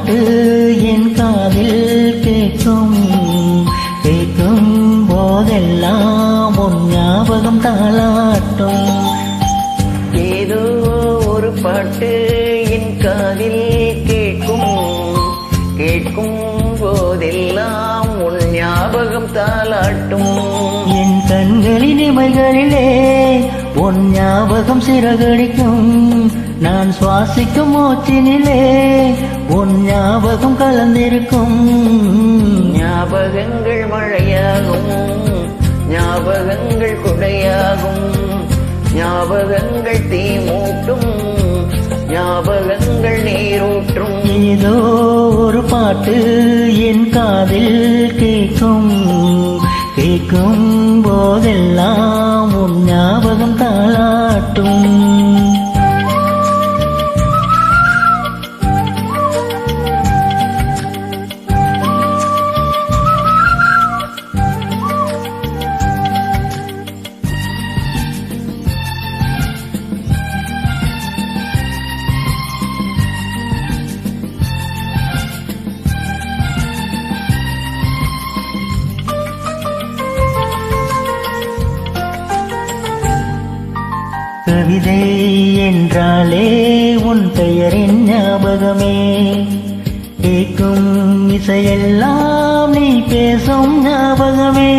பாட்டு என் காதில் கேட்கும் கேட்கும் போதெல்லாம் உன் ஞாபகம் தாளாட்டும். ஏதோ ஒரு பாட்டு என் காதில் கேட்கும் கேட்கும் போதெல்லாம் உன் ஞாபகம் தாளாட்டும். என் கண்களின் இமைகளிலே உன் ஞாபகம் சிறகடிக்கும். நான் சுவாசிக்கும் மூச்சினிலே உன் ஞாபகம் கலந்திருக்கும். ஞாபகங்கள் மழையாகும், ஞாபகங்கள் குடையாகும், ஞாபகங்கள் தீ மூட்டும், ஞாபகங்கள் நீரூற்றும். ஏதோ ஒரு பாட்டு என் காதில் கேட்கும் கேட்கும் போதெல்லாம் உன் ஞாபகம் தாளாட்டும். கவிதை என்றாலே உன் பெயரின் ஞாபகமே. கேட்கும் இசையெல்லாம் நீ பேசும் ஞாபகமே.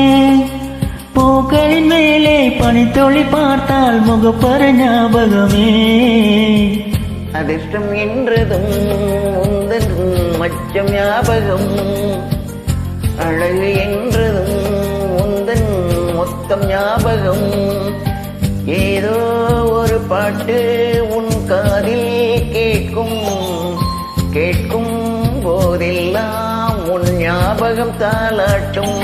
பூக்களின் மேலே பனித்தொளி பார்த்தால் முகப்பர ஞாபகமே. அதிர்ஷ்டம் என்றதும் உந்தன் மச்சம் ஞாபகம், அழகு என்றதும் உந்தன் மொத்தம் ஞாபகம். ஏதோ ஒரு பாட்டு உன் காதில் கேட்கும் கேட்கும் போதெல்லாம் உன் ஞாபகம் தாளாட்டும்.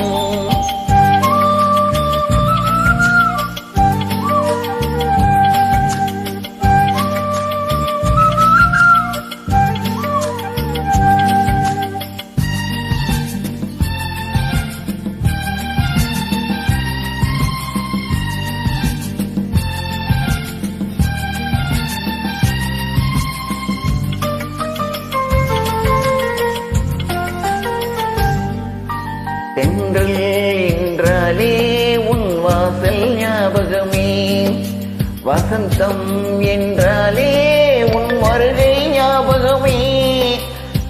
தென்றல் என்றாலே உன் வாசல் ஞாபகமே. வசந்தம் என்றாலே உன் வருகை ஞாபகமே.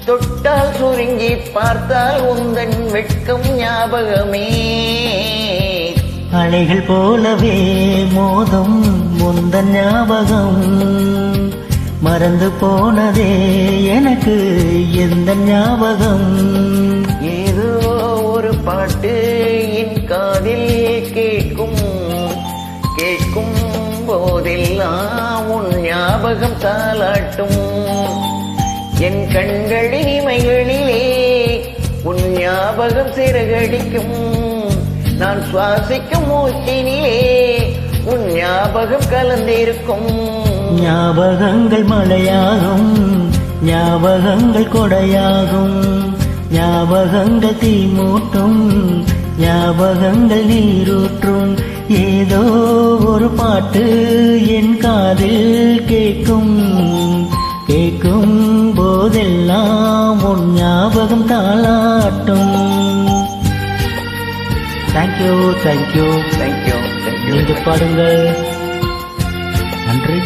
தொட்டால் சுருங்கி பார்த்தால் உந்தன் வெட்கம் ஞாபகமே. அலைகள் போலவே மோதும் உந்தன் ஞாபகம். மறந்து போனதே எனக்கு எந்த ஞாபகம். ஏதோ ஒரு பாட்டு என் காதில் கேட்கும் கேட்கும் போதெல்லாம் உன் ஞாபகம் தாளாட்டும். என் கண்களின் இமைகளிலே உன் ஞாபகம் சிறகடிக்கும். நான் சுவாசிக்கும் மூச்சினிலே உன் ஞாபகம் கலந்திருக்கும். ஞாபகங்கள் மழையாகும், ஞாபகங்கள் கொடையாகும், ஞாபகங்கள் தீ மூட்டும், ஞாபகங்கள் நீரூற்றும். ஏதோ ஒரு பாட்டு என் காதில் கேட்கும் கேட்கும் போதெல்லாம் உன் ஞாபகம் தாளாட்டும். Thank you thank you thank you thank you. நீங்க பாடுங்கள். நன்றி.